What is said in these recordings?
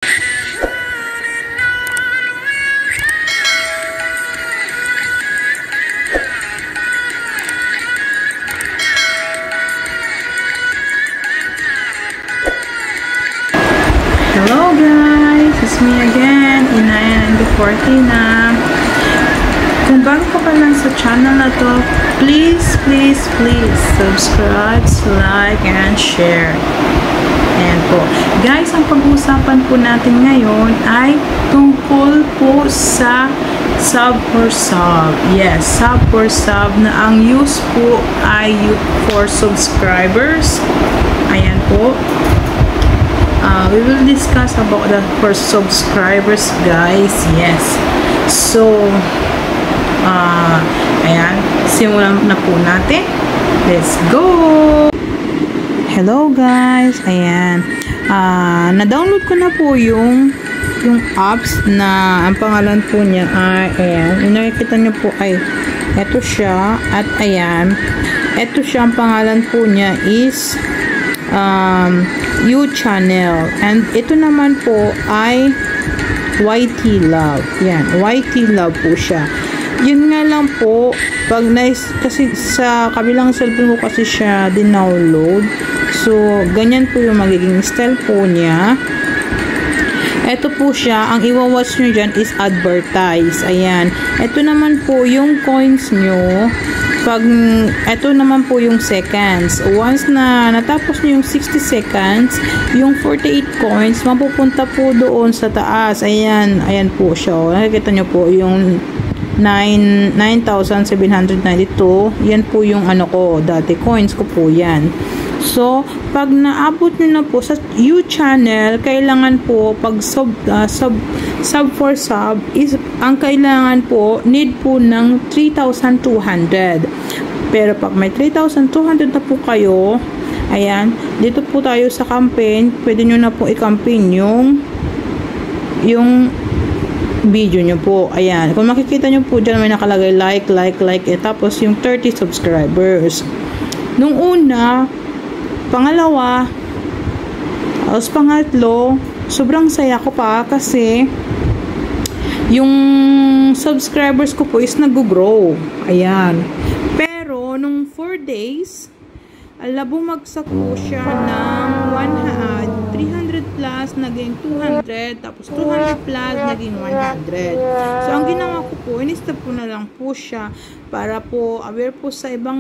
Hello guys, it's me again, Inayan and Fortina. Kung bago ka pa lang sa channel na to, please subscribe, like, and share. Ayan po. Guys, ang pag-uusapan po natin ngayon ay tungkol po sa sub for sub. Yes, sub for sub na ang use po ay for subscribers. Ayan po. We will discuss about the for subscribers, guys. Yes. So, ayan. Simulan na po natin. Let's go! Hello, guys. Ayan. Na-download ko na po yung apps na ang pangalan po niya ay, ayan. Yung nakikita niyo po ay, eto siya. At ayan. Eto siya, ang pangalan po niya is U-Channel. And ito naman po ay YT Love. Yan, YT Love po siya. Yun nga lang po, pag kasi sa kabilang cellphone ko kasi siya din-download. So, ganyan po yung magiging style po niya. Ito po siya, ang iwa-watch nyo dyan is advertise. Ayan. Ito naman po yung coins nyo. Ito naman po yung seconds. Once na natapos nyo yung 60 seconds, yung 48 coins, mapupunta po doon sa taas. Ayan. Ayan po siya. Nakikita nyo po yung 9,792. Yan po yung ano ko, dati coins ko po yan. So, pag naabot nyo na po sa U-Channel, kailangan po, pag sub for sub, is, ang kailangan po, need po ng 3,200. Pero pag may 3,200 na po kayo, ayan, dito po tayo sa campaign, pwede nyo na po i-campaign yung video nyo po. Ayan, kung makikita nyo po dyan, may nakalagay like, tapos yung 30 subscribers. Nung una, pangalawa, tapos pangatlo, sobrang saya ko pa kasi yung subscribers ko po is nag-grow. Ayan. Pero, nung 4 days, bumagsak po siya ng 300 plus, naging 200, tapos 200 plus, naging 100. So, ang ginawa ko po, in-stop ko na lang po siya para po aware po sa ibang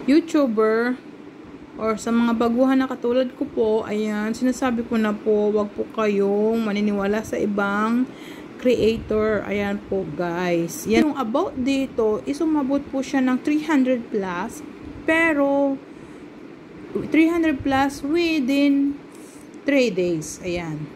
YouTuber or sa mga baguhan na katulad ko po. Ayan, sinasabi ko na po, wag po kayong maniniwala sa ibang creator. Ayan po, guys. Yan. Yung about dito is umabot po siya ng 300 plus, pero 300 plus within 3 days. Ayan.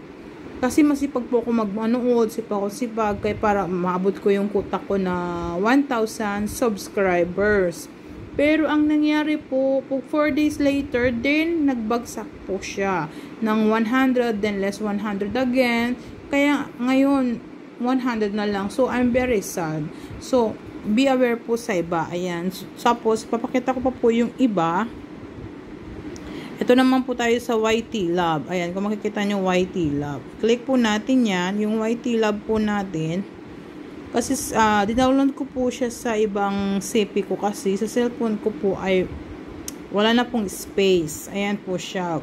Kasi masipag po ako mag-manood, sipag kaya para maabot ko yung kuta ko na 1,000 subscribers. Pero ang nangyari po, 4 days later, then nagbagsak po siya ng 100, then less 100 again. Kaya ngayon, 100 na lang. So, I'm very sad. So, be aware po sa iba. Ayan. Tapos, papakita ko pa po yung iba. Ito naman po tayo sa YT Love. Ayan, kung makikita nyo YT Love. Click po natin yan. Yung YT Love po natin. Kasi, dinownload ko po siya sa ibang CP ko kasi sa cellphone ko po ay wala na pong space. Ayan po siya.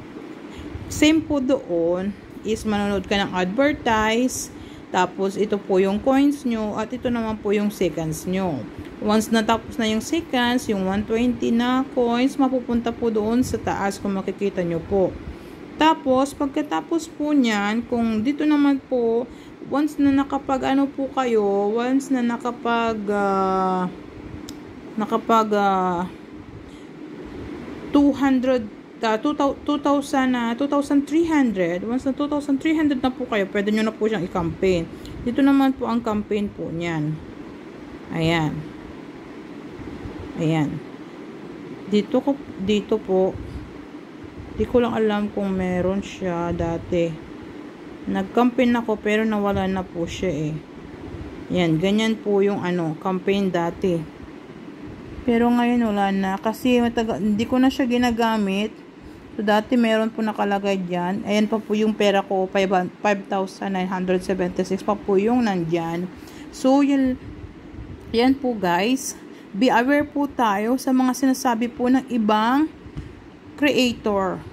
Same po doon is manonood ka ng advertise. Tapos, ito po yung coins nyo. At ito naman po yung seconds nyo. Once natapos na yung seconds, yung 120 na coins, mapupunta po doon sa taas kung makikita nyo po. Tapos, pagkatapos po nyan, kung dito naman po, once na nakapag 200 2,300, once na 2,300 na po kayo, pwede nyo na po siyang i-campaign. Dito naman po ang campaign po niyan. Ayan. Ayan. Dito po, di ko lang alam kung meron siya dati. Nag-campaign ako pero nawala na po siya eh. Yan, ganyan po yung campaign dati. Pero ngayon wala na kasi hindi ko na siya ginagamit. So, dati meron po nakalagay dyan. Ayan pa po yung pera ko, 5,976 pa po yung nandyan. So, yan po guys. Be aware po tayo sa mga sinasabi po ng ibang creator.